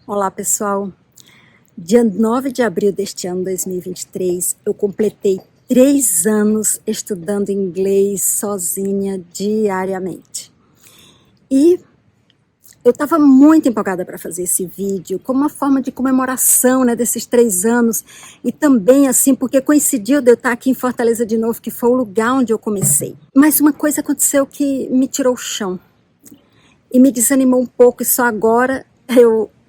Olá pessoal, dia 9 de abril deste ano 2023, eu completei 3 anos estudando inglês sozinha diariamente. E eu estava muito empolgada para fazer esse vídeo, como uma forma de comemoração, né, desses 3 anos, e também assim, porque coincidiu de eu estar aqui em Fortaleza de novo, que foi o lugar onde eu comecei. Mas uma coisa aconteceu que me tirou o chão, e me desanimou um pouco, e só agora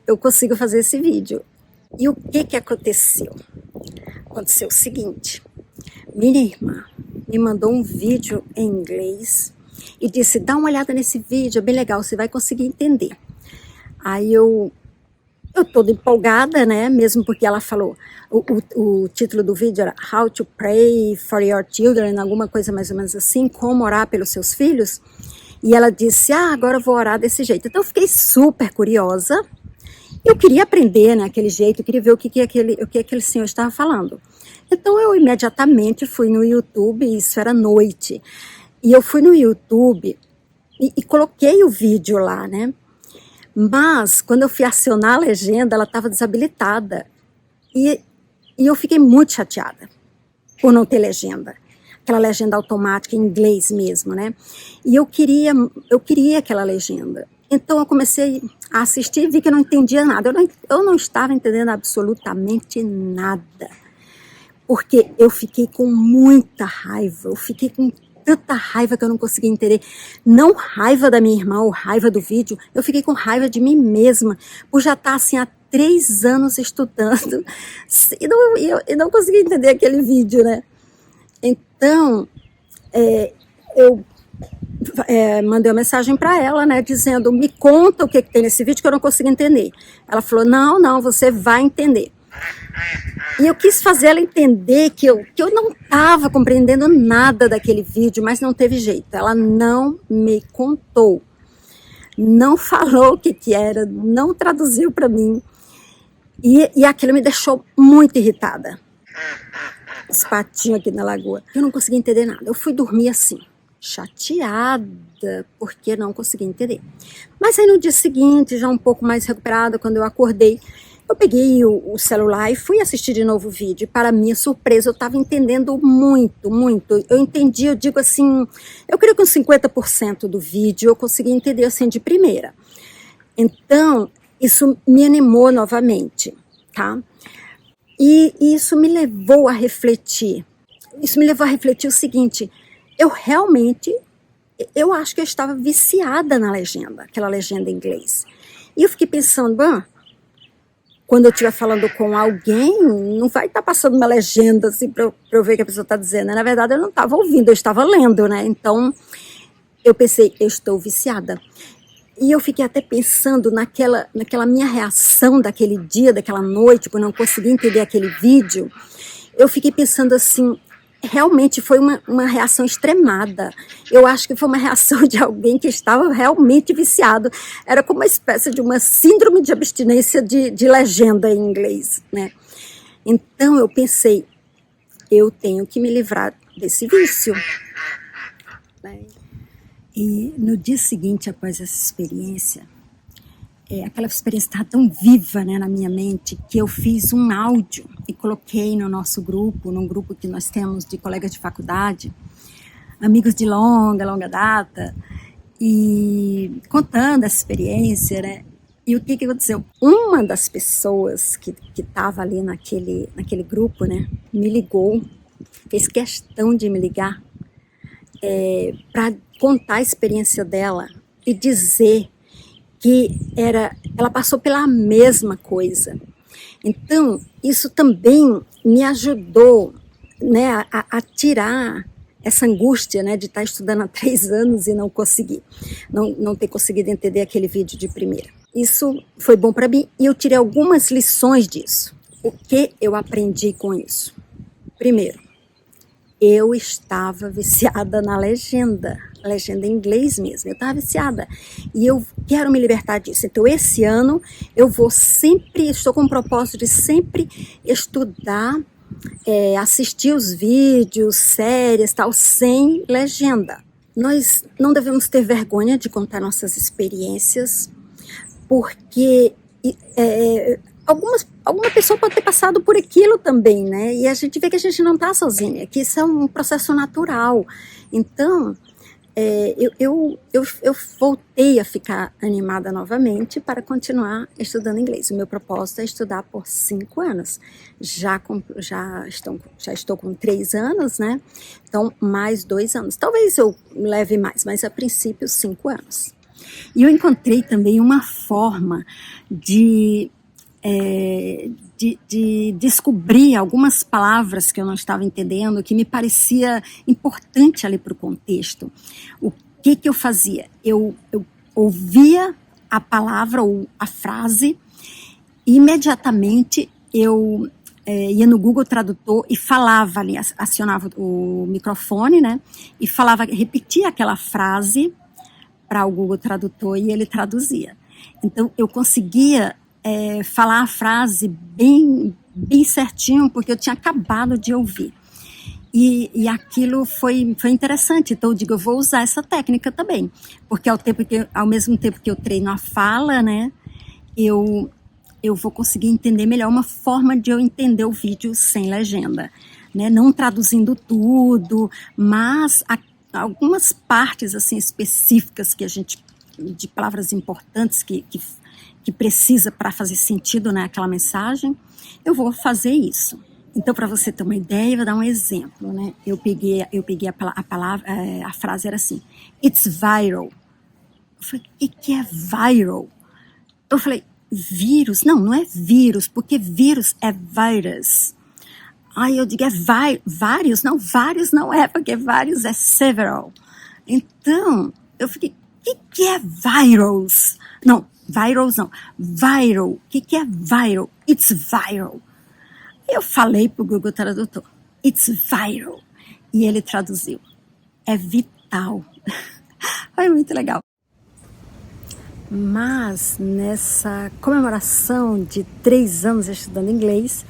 eu consigo fazer esse vídeo. E o que aconteceu? Aconteceu o seguinte: minha irmã me mandou um vídeo em inglês e disse, dá uma olhada nesse vídeo, é bem legal, você vai conseguir entender. Aí eu toda empolgada, né, mesmo porque ela falou, o título do vídeo era How to Pray for Your Children, alguma coisa mais ou menos assim, como orar pelos seus filhos. E ela disse, agora eu vou orar desse jeito. Então eu fiquei super curiosa. Eu queria aprender naquele jeito, eu queria ver o que aquele senhor estava falando. Então eu imediatamente fui no YouTube, isso era noite, e eu fui no YouTube e coloquei o vídeo lá, né? Mas quando eu fui acionar a legenda, ela estava desabilitada. E eu fiquei muito chateada por não ter legenda. Aquela legenda automática em inglês mesmo, né? E eu queria aquela legenda. Então eu comecei a assistir e vi que eu não entendia nada. Eu não estava entendendo absolutamente nada. Porque eu fiquei com muita raiva. Eu fiquei com tanta raiva que eu não conseguia entender. Não raiva da minha irmã ou raiva do vídeo. Eu fiquei com raiva de mim mesma. Por já estar assim há 3 anos estudando. E não conseguia entender aquele vídeo, né? Então, eu mandei uma mensagem para ela, né, dizendo, me conta o que tem nesse vídeo que eu não consigo entender. Ela falou, não, você vai entender. E eu quis fazer ela entender que eu não estava compreendendo nada daquele vídeo, mas não teve jeito. Ela não me contou, não falou o que era, não traduziu para mim. E aquilo me deixou muito irritada. Os patinhos aqui na lagoa. Eu não conseguia entender nada. Eu fui dormir assim, chateada, porque não conseguia entender. Mas aí no dia seguinte, já um pouco mais recuperada, quando eu acordei, eu peguei o celular e fui assistir de novo o vídeo. E para minha surpresa, eu estava entendendo muito, muito. Eu entendi, eu digo assim, eu creio que uns 50% do vídeo eu consegui entender assim de primeira. Então, isso me animou novamente, tá? E isso me levou a refletir. Isso me levou a refletir o seguinte, eu acho que eu estava viciada na legenda, aquela legenda em inglês. E eu fiquei pensando, quando eu estiver falando com alguém, não vai estar passando uma legenda assim para eu ver o que a pessoa está dizendo. Na verdade, eu não estava ouvindo, eu estava lendo, né? Então, eu pensei, eu estou viciada. E eu fiquei até pensando naquela minha reação daquele dia, daquela noite, quando eu não consegui entender aquele vídeo. Eu fiquei pensando assim, realmente foi uma reação extremada. Eu acho que foi uma reação de alguém que estava realmente viciado. Era como uma espécie de uma síndrome de abstinência de legenda em inglês, né? Então eu pensei, eu tenho que me livrar desse vício. E no dia seguinte, após essa experiência, aquela experiência estava tão viva, né, na minha mente, que eu fiz um áudio e coloquei no nosso grupo, num grupo que nós temos de colegas de faculdade, amigos de longa data, e contando essa experiência, né? E o que aconteceu? Uma das pessoas que estava ali naquele grupo, né, me ligou, fez questão de me ligar, para contar a experiência dela e dizer que ela passou pela mesma coisa. Então, isso também me ajudou, né, a tirar essa angústia, né, de estar estudando há 3 anos e não conseguir, não ter conseguido entender aquele vídeo de primeira. Isso foi bom para mim e eu tirei algumas lições disso. O que eu aprendi com isso? Primeiro, eu estava viciada na legenda em inglês mesmo, eu estava viciada, e eu quero me libertar disso. Então esse ano eu estou com o propósito de sempre estudar, assistir os vídeos, séries, tal, sem legenda. Nós não devemos ter vergonha de contar nossas experiências, porque Alguma pessoa pode ter passado por aquilo também, né? E a gente vê que a gente não está sozinha, que isso é um processo natural. Então, eu voltei a ficar animada novamente para continuar estudando inglês. O meu propósito é estudar por 5 anos. Já estou com 3 anos, né? Então, mais 2 anos. Talvez eu leve mais, mas a princípio 5 anos. E eu encontrei também uma forma de descobrir algumas palavras que eu não estava entendendo, que me parecia importante ali para o contexto. O que eu fazia? Eu ouvia a palavra ou a frase, e imediatamente eu ia no Google Tradutor e falava ali, acionava o microfone, né? E falava, repetia aquela frase para o Google Tradutor e ele traduzia. Então eu conseguia falar a frase bem certinho, porque eu tinha acabado de ouvir. E aquilo foi interessante. Então eu digo, eu vou usar essa técnica também, porque ao mesmo tempo que eu treino a fala, né, eu vou conseguir entender melhor, uma forma de eu entender o vídeo sem legenda, né, não traduzindo tudo, mas algumas partes assim específicas de palavras importantes que precisa para fazer sentido, né, aquela mensagem, eu vou fazer isso. Então, para você ter uma ideia, eu vou dar um exemplo, né? Eu peguei a palavra, a frase era assim: it's viral. Eu falei, o que é viral? Eu falei, vírus? Não é vírus, porque vírus é virus. Aí eu digo, vários? Não, vários não é, porque vários é several. Então, eu fiquei, o que é virals? Não, virals não. Viral. O que é viral? It's viral. Eu falei para o Google Tradutor, it's viral. E ele traduziu. É vital. Foi muito legal. Mas nessa comemoração de 3 anos estudando inglês,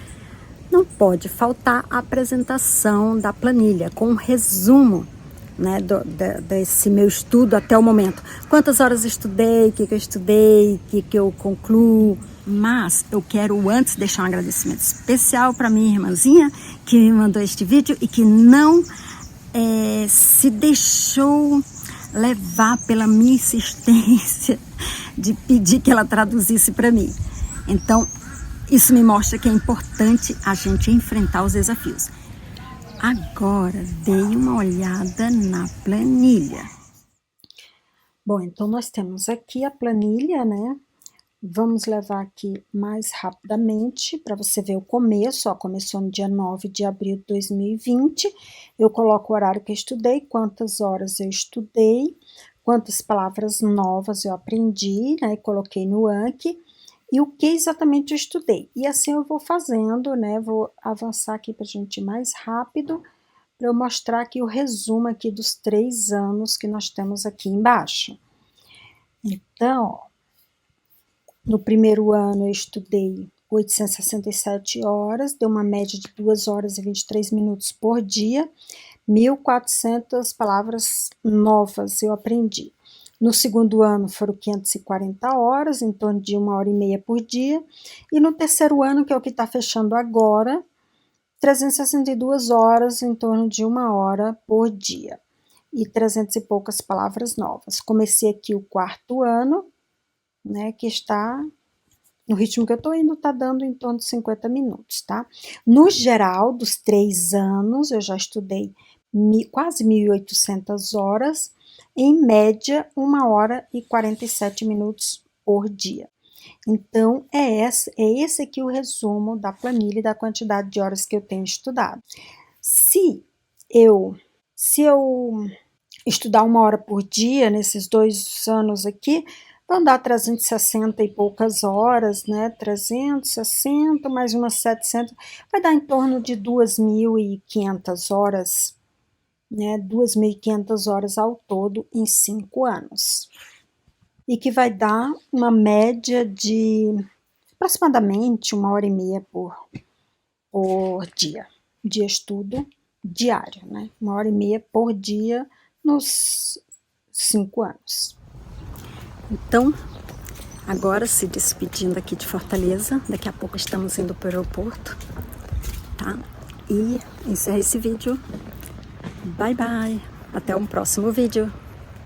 não pode faltar a apresentação da planilha com um resumo, né, desse meu estudo até o momento. Quantas horas estudei, o que eu estudei, o que eu concluo. Mas eu quero antes deixar um agradecimento especial para minha irmãzinha que me mandou este vídeo e que não se deixou levar pela minha insistência de pedir que ela traduzisse para mim. Então, isso me mostra que é importante a gente enfrentar os desafios. Agora, dei uma olhada na planilha. Bom, então nós temos aqui a planilha, né? Vamos levar aqui mais rapidamente para você ver o começo. Ó, começou no dia 9 de abril de 2020. Eu coloco o horário que eu estudei, quantas horas eu estudei, quantas palavras novas eu aprendi, né? Coloquei no Anki. E o que exatamente eu estudei. E assim eu vou fazendo, né? Vou avançar aqui para a gente ir mais rápido, para eu mostrar aqui o resumo aqui dos 3 anos que nós temos aqui embaixo. Então, ó, no primeiro ano eu estudei 867 horas, deu uma média de 2 horas e 23 minutos por dia, 1.400 palavras novas eu aprendi. No segundo ano foram 540 horas, em torno de 1h30 por dia. E no terceiro ano, que é o que está fechando agora, 362 horas, em torno de 1 hora por dia. E 300 e poucas palavras novas. Comecei aqui o quarto ano, né, que está no ritmo que eu estou indo, está dando em torno de 50 minutos, tá? No geral, dos 3 anos, eu já estudei quase 1.800 horas, em média 1 hora e 47 minutos por dia. Então, é esse aqui o resumo da planilha e da quantidade de horas que eu tenho estudado. Se eu estudar 1 hora por dia nesses 2 anos aqui, vão dar 360 e poucas horas, né? 360 mais umas 700, vai dar em torno de 2.500 horas, né? 2.500 horas ao todo em 5 anos. E que vai dar uma média de aproximadamente 1h30 por dia, de estudo diário, né? 1h30 por dia nos 5 anos. Então, Agora se despedindo aqui de Fortaleza, daqui a pouco estamos indo para o aeroporto, tá? E encerro esse vídeo. Bye, bye! Até um próximo vídeo!